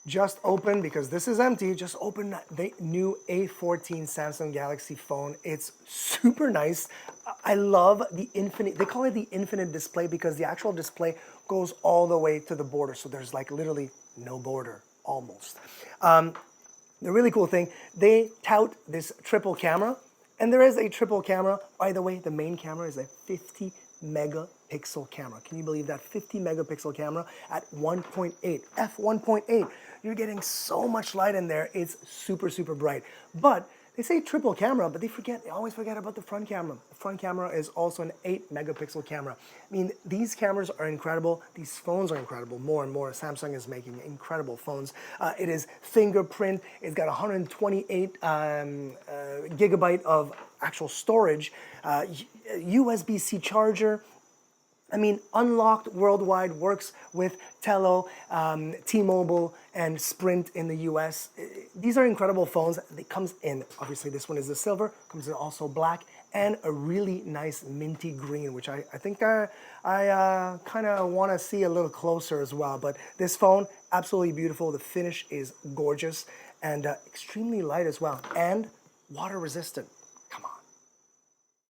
just opened, because this is empty, just opened the new A14 Samsung Galaxy phone. It's super nice. I love the infinite, they call it the infinite display because the actual display goes all the way to the border. So there's like literally no border, almost. The really cool thing, they tout this triple camera, and there is a triple camera. By the way, the main camera is a 50 megapixel camera. Can you believe that? 50 megapixel camera at 1.8, f1.8. You're getting so much light in there. It's super, super bright. But they say triple camera, but they always forget about the front camera. The front camera is also an 8 megapixel camera. I mean, these cameras are incredible. These phones are incredible. More and more, Samsung is making incredible phones. It is fingerprint. It's got 128 gigabyte of actual storage, USB-C charger. I mean, unlocked worldwide, works with Tello, T-Mobile, and Sprint in the US. These are incredible phones. It comes in, obviously this one is the silver, comes in also black, and a really nice minty green, which I think I kind of want to see a little closer as well. But this phone, absolutely beautiful. The finish is gorgeous and extremely light as well, and water resistant.